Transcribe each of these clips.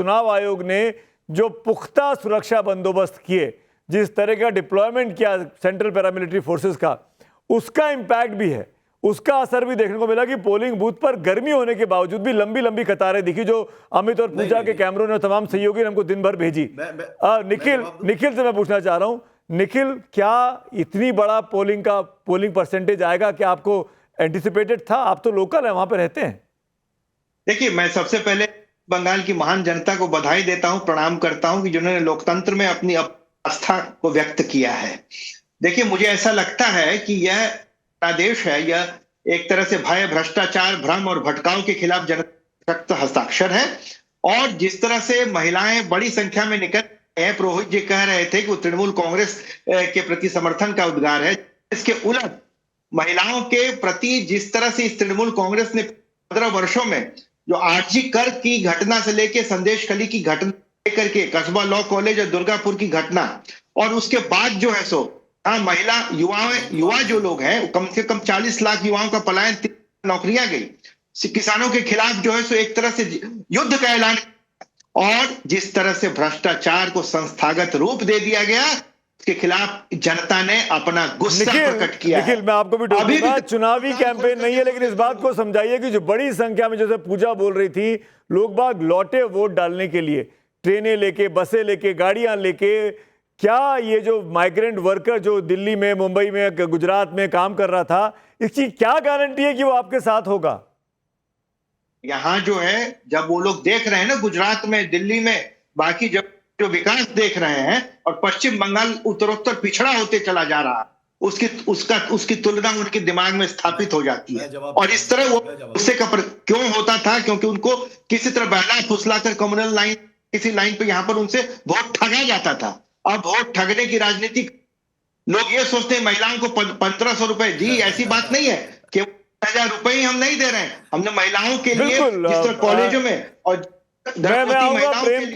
चुनाव आयोग ने जो पुख्ता सुरक्षा बंदोबस्त किए, जिस तरह का डिप्लॉयमेंट किया सेंट्रल पैरामिलिट्री फोर्सेस का, उसका इंपैक्ट भी है, उसका असर भी देखने को मिला कि पोलिंग बूथ पर गर्मी होने के बावजूद भी लंबी लंबी कतारें दिखी, जो अमित और पूजा के कैमरों ने तमाम सहयोगी ने हमको दिन भर भेजी। निखिल से मैं पूछना चाह रहा हूं, निखिल, क्या इतनी बड़ा पोलिंग परसेंटेज आएगा? क्या आपको एंटिसिपेटेड था? आप तो लोकल है, वहां पे रहते हैं। देखिए, मैं सबसे पहले बंगाल की महान जनता को बधाई देता हूं, प्रणाम करता हूं कि जिन्होंने लोकतंत्र में अपनी आस्था को व्यक्त किया है। देखिए, मुझे ऐसा लगता है कि यह आदेश है, यह एक तरह से भय, भ्रष्टाचार, भ्रम और भटकाव के खिलाफ जनशक्त हस्ताक्षर है। और जिस तरह से महिलाएं बड़ी संख्या में निकल हैं, पुरोहित जी कह रहे थे कि वो तृणमूल कांग्रेस के प्रति समर्थन का उद्गार है। इसके उलट महिलाओं के प्रति जिस तरह से इस तृणमूल कांग्रेस ने 15 वर्षों में जो आरजी कर की घटना से लेके संदेश खली की घटना लेकर के कस्बा लॉ कॉलेज और दुर्गापुर की घटना, और उसके बाद जो है सो महिला युवा जो लोग हैं, कम से कम 40 लाख युवाओं का पलायन, नौकरियां गई, किसानों के खिलाफ जो है सो एक तरह से युद्ध का ऐलान, और जिस तरह से भ्रष्टाचार को संस्थागत रूप दे दिया गया, के खिलाफ जनता ने अपना गुस्सा प्रकट किया। निखिल, मैं आपको भी टोकूंगा, चुनावी कैंपेन नहीं है, लेकिन इस बात को समझाइए कि जो बड़ी संख्या में, जैसे पूजा बोल रही थी, लोग बाग लौटे वोट डालने के लिए, ट्रेनें लेके, बसें लेके, गाड़ियां लेके। क्या ये जो माइग्रेंट वर्कर जो दिल्ली में, मुंबई में, गुजरात में काम कर रहा था, इसकी क्या गारंटी है कि वो आपके साथ होगा? यहां जो है, जब वो लोग देख रहे हैं ना, गुजरात में, दिल्ली में, बाकी जब जो विकास देख रहे हैं, और पश्चिम बंगाल उत्तरोत्तर पिछड़ा होते चला जा रहा, उसकी तुलना उनके दिमाग में स्थापित हो जाती है। और इस तरह वो उससे क्यों होता था? क्योंकि उनको किसी तरह बहला फुसलाकर कम्युनल लाइन, किसी लाइन पे यहां पर उनसे वोट ठगा जाता था। अब वोट ठगने की राजनीति, लोग ये सोचते हैं महिलाओं को 1500 रुपए दी, ऐसी बात नहीं है कि 1000 रुपए ही हम नहीं दे रहे हैं। हमने महिलाओं के लिए जिस तरह कॉलेजों में, और मैं आऊंगा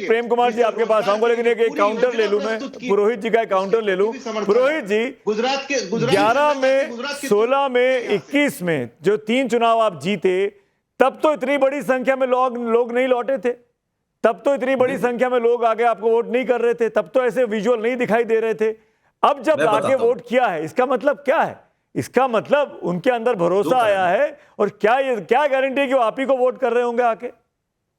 प्रेम कुमार जी आपके पास आऊंगा, लेकिन एक काउंटर ले लूं, मैं पुरोहित जी का काउंटर ले लूं। पुरोहित जी, गुजरात 11 में, 16 में, 21 में जो 3 चुनाव आप जीते, तब तो इतनी बड़ी संख्या में लोग नहीं लौटे थे, तब तो इतनी बड़ी संख्या में लोग आगे आपको वोट नहीं कर रहे थे, तब तो ऐसे विजुअल नहीं दिखाई दे रहे थे। अब जब आगे वोट किया है, इसका मतलब क्या है? इसका मतलब उनके अंदर भरोसा आया है, और क्या गारंटी है कि वो आप ही को वोट कर रहे होंगे आके?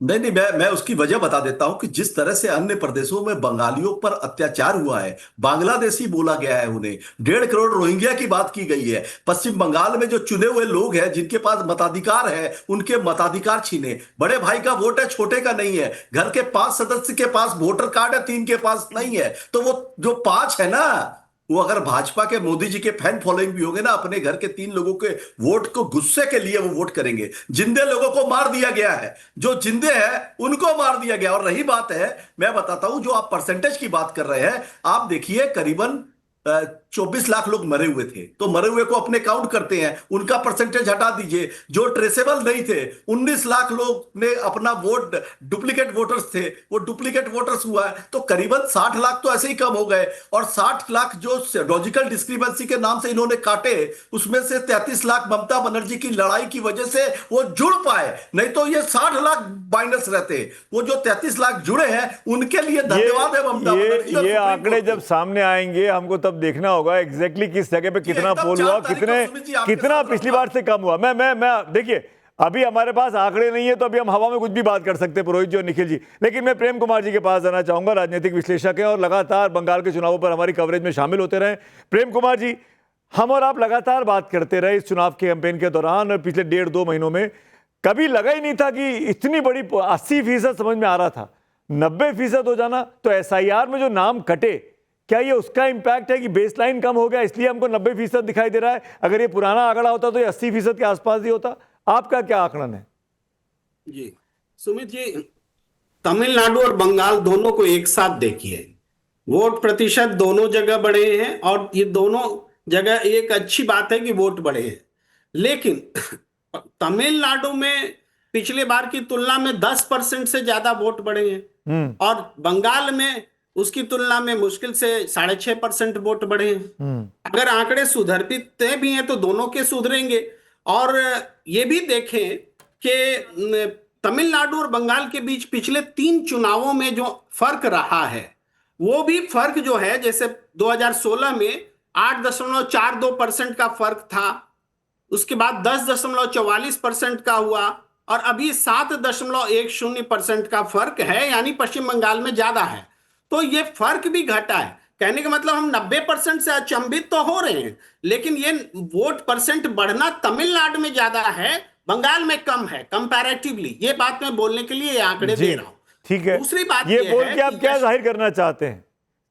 नहीं, मैं उसकी वजह बता देता हूं कि जिस तरह से अन्य प्रदेशों में बंगालियों पर अत्याचार हुआ है, बांग्लादेशी बोला गया है, उन्हें 1.5 करोड़ रोहिंग्या की बात की गई है, पश्चिम बंगाल में जो चुने हुए लोग हैं जिनके पास मताधिकार है, उनके मताधिकार छीने, बड़े भाई का वोट है, छोटे का नहीं है, घर के 5 सदस्य के पास वोटर कार्ड है, 3 के पास नहीं है, तो वो जो 5 है ना, वो अगर भाजपा के, मोदी जी के फैन फॉलोइंग भी होंगे ना, अपने घर के 3 लोगों के वोट को गुस्से के लिए वो वोट करेंगे। जिंदे लोगों को मार दिया गया है, जो जिंदे हैं उनको मार दिया गया। और रही बात है, मैं बताता हूं, जो आप परसेंटेज की बात कर रहे हैं, आप देखिए करीबन 24 लाख लोग मरे हुए थे, तो मरे हुए को अपने काउंट करते हैं, उनका परसेंटेज हटा दीजिए। जो ट्रेसेबल नहीं थे, 19 लाख लोग ने अपना वोट, डुप्लीकेट वोटर्स थे, वो डुप्लीकेट वोटर्स हुआ है, तो करीबन 60 लाख तो ऐसे ही कम हो गए। और 60 लाख जो लॉजिकल डिस्क्रिपेंसी के नाम से इन्होंने काटे, उसमें से 33 लाख ममता बनर्जी की लड़ाई की वजह से वो जुड़ पाए, नहीं तो ये 60 लाख माइनस रहते। वो जो 33 लाख जुड़े हैं, उनके लिए धन्यवाद है ममता बनर्जी। ये आंकड़े जब सामने आएंगे, हमको तब देखना होगा एग्जैक्टली किस जगह पे कितना पोल हुआ, कितना पिछली बार से कम हुआ। मैं देखिए, अभी हमारे पास आंकड़े नहीं है, तो अभी हम हवा में कुछ भी बात कर सकते हैं, पुरोहित जी और निखिल जी। लेकिन मैं प्रेम कुमार जी के पास जाना चाहूंगा, राजनीतिक विश्लेषक हैं और लगातार बंगाल के चुनावों पर हमारी कवरेज में शामिल होते रहे। प्रेम कुमार जी, हम और आप लगातार बात करते रहे इस चुनाव के कैंपेन के दौरान, और पिछले 1.5-2 महीनों में कभी लगा ही नहीं था कि इतनी बड़ी 80% समझ में आ रहा था, 90% हो जाना। तो SIR में जो नाम कटे, क्या ये उसका इंपैक्ट है कि बेसलाइन कम हो गया, इसलिए हमको 90% दिखाई दे रहा है? अगर ये पुराना आंकड़ा होता तो ये 80% के आसपास ही होता। आपका क्या आंकड़न है? जी सुमित जी, तमिलनाडु और बंगाल दोनों को एक साथ देखिए, वोट प्रतिशत दोनों जगह बढ़े हैं, और ये दोनों जगह एक अच्छी बात है कि वोट बढ़े हैं। लेकिन तमिलनाडु में पिछले बार की तुलना में 10% से ज्यादा वोट बढ़े हैं, और बंगाल में उसकी तुलना में मुश्किल से 6.5% वोट बढ़े हैं। अगर आंकड़े सुधरते भी हैं तो दोनों के सुधरेंगे। और ये भी देखें कि तमिलनाडु और बंगाल के बीच पिछले 3 चुनावों में जो फर्क रहा है, वो भी फर्क जो है, जैसे 2016 में 8.42% का फर्क था, उसके बाद 10.44% का हुआ, और अभी 7.10% का फर्क है, यानी पश्चिम बंगाल में ज्यादा है। तो ये फर्क भी घटा है। कहने का मतलब हम 90% से अचंभित तो हो रहे हैं, लेकिन ये वोट परसेंट बढ़ना तमिलनाडु में ज्यादा है, बंगाल में कम है कंपैरेटिवली। ये बात मैं बोलने के लिए ये आंकड़े दे रहा हूं। ठीक है, दूसरी बात ये बोल है के आप कि क्या जाहिर करना चाहते हैं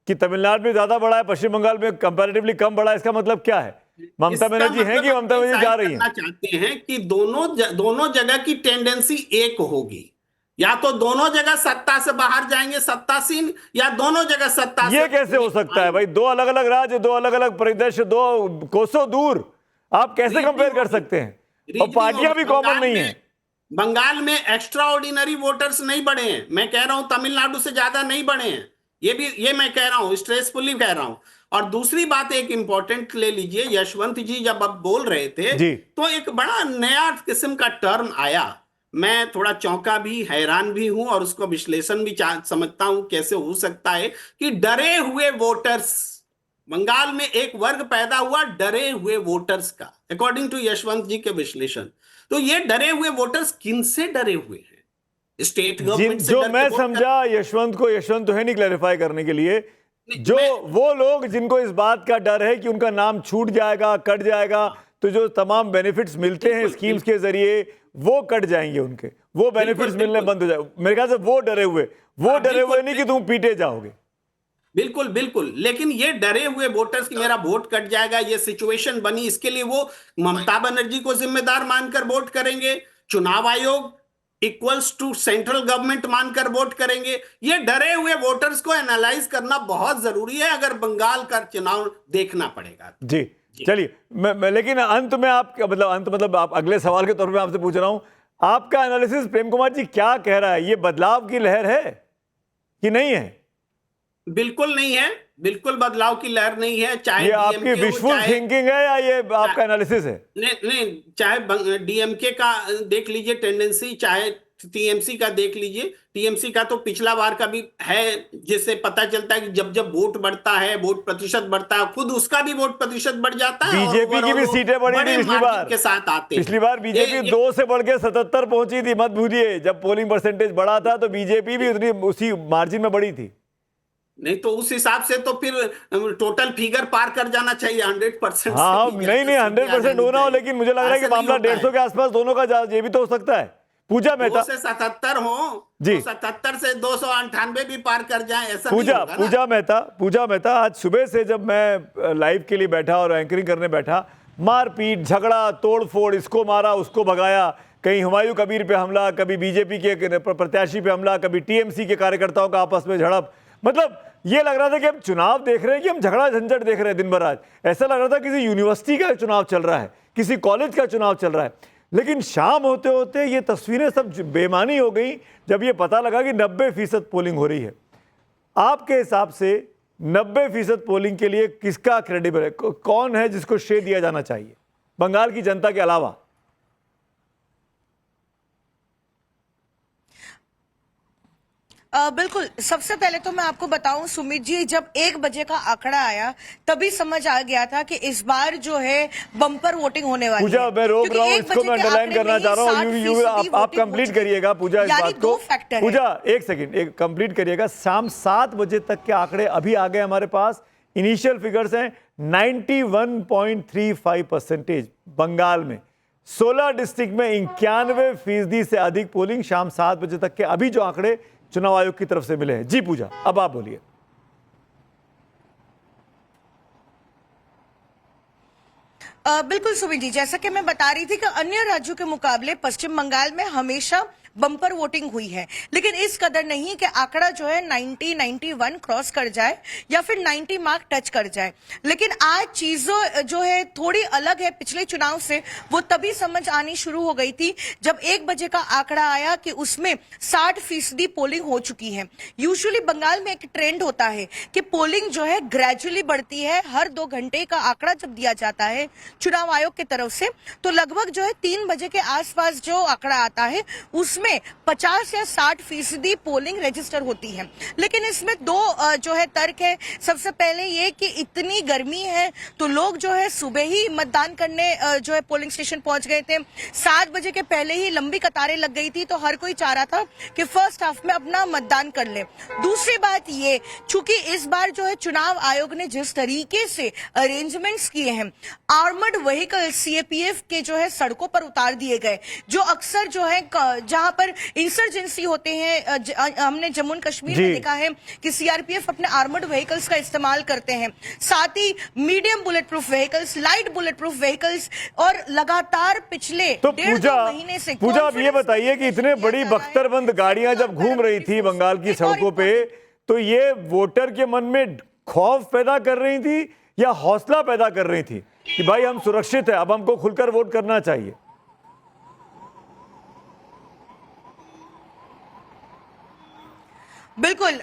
कि तमिलनाडु में ज्यादा बढ़ा है, पश्चिम बंगाल में कंपैरेटिवली कम बढ़ा है? इसका मतलब क्या है? ममता इसका बनर्जी है कि मतलब ममता बनर्जी जा रही करना है? चाहते हैं कि दोनों जगह की टेंडेंसी एक होगी, या तो दोनों जगह सत्ता से बाहर जाएंगे सत्तासीन, या दोनों जगह सत्ता ये से कैसे हो सकता है भाई? दो अलग अलग राज्य, दो अलग अलग परिदृश्य, दो कोसों दूर, आप कैसे कंपेयर कर सकते हैं? और पार्टियां भी कॉमन नहीं है। बंगाल में एक्स्ट्रा ऑर्डिनरी वोटर्स नहीं बढ़े हैं, मैं कह रहा हूं तमिलनाडु से ज्यादा नहीं बढ़े हैं, ये मैं कह रहा हूं, स्ट्रेसफुली कह रहा हूं। और दूसरी बात एक इंपॉर्टेंट ले लीजिए, यशवंत जी जब आप बोल रहे थे तो एक बड़ा नया किस्म का टर्म आया, मैं थोड़ा चौंका भी, हैरान भी हूं, और उसको विश्लेषण भी समझता हूं कैसे हो सकता है कि डरे हुए वोटर्स। बंगाल में एक वर्ग पैदा हुआ डरे हुए वोटर्स का, अकॉर्डिंग टू यशवंत जी के विश्लेषण। तो ये डरे हुए वोटर्स किन से डरे हुए हैं? स्टेट गवर्नमेंट से जो डर के मैं वोट समझा यशवंत तो है नहीं क्लैरिफाई करने के लिए, जो वो लोग जिनको इस बात का डर है कि उनका नाम छूट जाएगा, कट जाएगा, तो जो तमाम बेनिफिट्स मिलते हैं स्कीम्स के जरिए वो कट जाएंगे, उनके वो बेनिफिट्स मिलने बंद हो जाए। मेरे ख्याल से वो डरे हुए नहीं कि तुम पीटे जाओगे। बिल्कुल बिल्कुल, लेकिन ये डरे हुए वोटर्स की मेरा वोट कट जाएगा, ये सिचुएशन बनी, इसके लिए वो ममता बनर्जी को जिम्मेदार मानकर वोट करेंगे, चुनाव आयोग इक्वल्स टू सेंट्रल गवर्नमेंट मानकर वोट करेंगे। ये डरे हुए वोटर्स को एनालाइज करना बहुत जरूरी है, अगर बंगाल का चुनाव देखना पड़ेगा। जी चलिए, मैं लेकिन अंत में मतलब आप अगले सवाल के तौर पे आपसे पूछ रहा हूं, आपका एनालिसिस प्रेम कुमार जी क्या कह रहा है? ये बदलाव की लहर है कि नहीं है? बिल्कुल नहीं है, बिल्कुल बदलाव की लहर नहीं है। चाहे ये आपकी विशफुल थिंकिंग है या ये आपका एनालिसिस है? नहीं, चाहे डीएमके का देख लीजिए टेंडेंसी, चाहे टीएमसी का देख लीजिए। टीएमसी का तो पिछला बार का भी है, जिससे पता चलता है कि जब जब वोट बढ़ता है, वोट प्रतिशत बढ़ता है, खुद उसका भी वोट प्रतिशत बढ़ जाता है। बीजेपी की भी सीटें बढ़ी थी पिछली बार के साथ आते, पिछली बार बीजेपी 2 से बढ़ के 77 पहुंची थी, मत भूलिए। जब पोलिंग परसेंटेज बढ़ा था तो बीजेपी भी उतनी उसी मार्जिन में बढ़ी थी। नहीं तो उस हिसाब से तो फिर टोटल फिगर पार कर जाना चाहिए 100%। हाँ, नहीं 100% होना हो, लेकिन मुझे लग रहा है कि मामला 150 के आसपास दोनों का ये भी तो हो सकता है। पूजा मेहता 2 से 77 हो जी, तो 77 से 298 भी पार कर जाए, ऐसा पूजा मेहता आज सुबह से जब मैं लाइव के लिए बैठा और एंकरिंग करने बैठा, मारपीट, झगड़ा, तोड़फोड़, इसको मारा, उसको भगाया, कहीं हुमायूं कबीर पे हमला, कभी बीजेपी के प्रत्याशी पे हमला, कभी टीएमसी के कार्यकर्ताओं का आपस में झड़प। मतलब ये लग रहा था कि हम चुनाव देख रहे हैं कि हम झगड़ा झंझट देख रहे हैं दिन भर। आज ऐसा लग रहा था किसी यूनिवर्सिटी का चुनाव चल रहा है, किसी कॉलेज का चुनाव चल रहा है। लेकिन शाम होते होते ये तस्वीरें सब बेमानी हो गई जब ये पता लगा कि 90% पोलिंग हो रही है। आपके हिसाब से 90% पोलिंग के लिए किसका क्रेडिबल है? कौन है जिसको श्रेय दिया जाना चाहिए बंगाल की जनता के अलावा? बिल्कुल, सबसे पहले तो मैं आपको बताऊं सुमित जी, जब 1 बजे का आंकड़ा आया तभी समझ आ गया था कि इस बार जो है बम्पर वोटिंग होने वाली है। मैं रोक रहा हूं, इसको मैं अंडरलाइन करना चाह रहा हूं। आप कंप्लीट करिएगा पूजा इस बात को। पूजा एक सेकंड कंप्लीट करिएगा। शाम 7 बजे तक के आंकड़े अभी आ गए हमारे पास। इनिशियल फिगर्स हैं 91.35% बंगाल में, 16 डिस्ट्रिक्ट में 91% से अधिक पोलिंग शाम 7 बजे तक के अभी जो आंकड़े चुनाव आयोग की तरफ से मिले हैं। जी पूजा, अब आप बोलिए। बिल्कुल सुमित जी, जैसा कि मैं बता रही थी कि अन्य राज्यों के मुकाबले पश्चिम बंगाल में हमेशा बम्पर वोटिंग हुई है, लेकिन इस कदर नहीं कि आंकड़ा जो है 91 क्रॉस कर जाए या फिर 90 मार्क टच कर जाए। लेकिन आज चीजों जो है थोड़ी अलग है पिछले चुनाव से। वो तभी समझ आनी शुरू हो गई थी जब 1 बजे का आंकड़ा आया कि उसमें 60% पोलिंग हो चुकी है। यूजुअली बंगाल में एक ट्रेंड होता है कि पोलिंग जो है ग्रेजुअली बढ़ती है। हर 2 घंटे का आंकड़ा जब दिया जाता है चुनाव आयोग की तरफ से, तो लगभग जो है 3 बजे के आसपास जो आंकड़ा आता है उसमें उसमें 50 या 60% पोलिंग रजिस्टर होती है। लेकिन इसमें दो जो है तर्क है। सबसे पहले ये कि इतनी गर्मी है तो लोग जो है सुबह ही मतदान करने जो है पोलिंग स्टेशन पहुंच गए थे। 7 बजे के पहले ही लंबी कतारें लग गई थी, तो हर कोई चाह रहा था कि फर्स्ट हाफ में अपना मतदान कर ले। दूसरी बात ये, चूंकि इस बार जो है चुनाव आयोग ने जिस तरीके से अरेंजमेंट्स किए हैं, आर्मर्ड व्हीकल सीएपीएफ के जो है सड़कों पर उतार दिए गए, जो अक्सर जो है जहां पर इंसर्जेंसी होते हैं, हमने जम्मू एंड कश्मीर में देखा है कि सीआरपीएफ अपने आर्मर्ड व्हीकल्स का इस्तेमाल करते हैं, साथ ही medium bulletproof vehicles, light bulletproof vehicles, और लगातार पिछले तो 1.5 महीने से पूजा आप ये बताइए कि इतने बड़ी बख्तरबंद गाड़ियां जब घूम रही थी बंगाल की सड़कों पे, तो ये वोटर के मन में खौफ पैदा कर रही थी या हौसला पैदा कर रही थी कि भाई हम सुरक्षित है, अब हमको खुलकर वोट करना चाहिए? बिल्कुल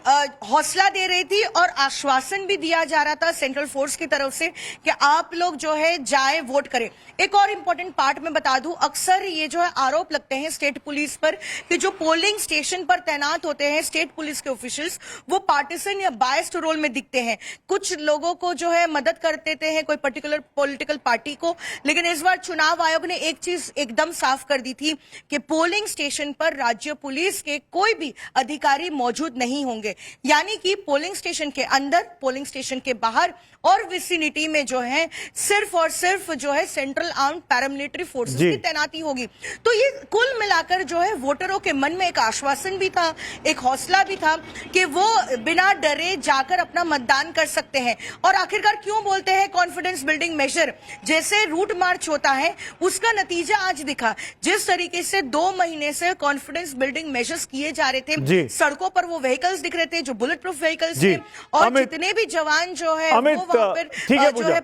हौसला दे रही थी और आश्वासन भी दिया जा रहा था सेंट्रल फोर्स की तरफ से कि आप लोग जो है जाए वोट करें। एक और इम्पोर्टेंट पार्ट मैं बता दूं, अक्सर ये जो है आरोप लगते हैं स्टेट पुलिस पर कि जो पोलिंग स्टेशन पर तैनात होते हैं स्टेट पुलिस के ऑफिशियल्स, वो पार्टिसन या बायस्ड रोल में दिखते हैं, कुछ लोगों को जो है मदद कर देते हैं, कोई पर्टिकुलर पॉलिटिकल पार्टी को। लेकिन इस बार चुनाव आयोग ने एक चीज एकदम साफ कर दी थी कि पोलिंग स्टेशन पर राज्य पुलिस के कोई भी अधिकारी मौजूद नहीं होंगे, यानी कि पोलिंग स्टेशन के अंदर, पोलिंग स्टेशन के बाहर और विसिनिटी में जो है सिर्फ और सिर्फ जो है सेंट्रल आर्म्ड पैरामिलिट्री फोर्सेस की तैनाती होगी। तो ये कुल मिलाकर जो है वोटरों के मन में एक आश्वासन भी था, एक हौसला भी था कि वो बिना डरे जाकर अपना मतदान कर सकते हैं। और आखिरकार क्यों बोलते हैं कॉन्फिडेंस बिल्डिंग मेजर, जैसे रूट मार्च होता है उसका नतीजा आज दिखा। जिस तरीके से 2 महीने से कॉन्फिडेंस बिल्डिंग मेजर्स किए जा रहे थे, सड़कों पर वो व्हीकल्स दिख रहे थे जो बुलेट प्रूफ व्हीकल्स थे, और जितने भी जवान जो है अमित, वो वहां पर ठीक है जो है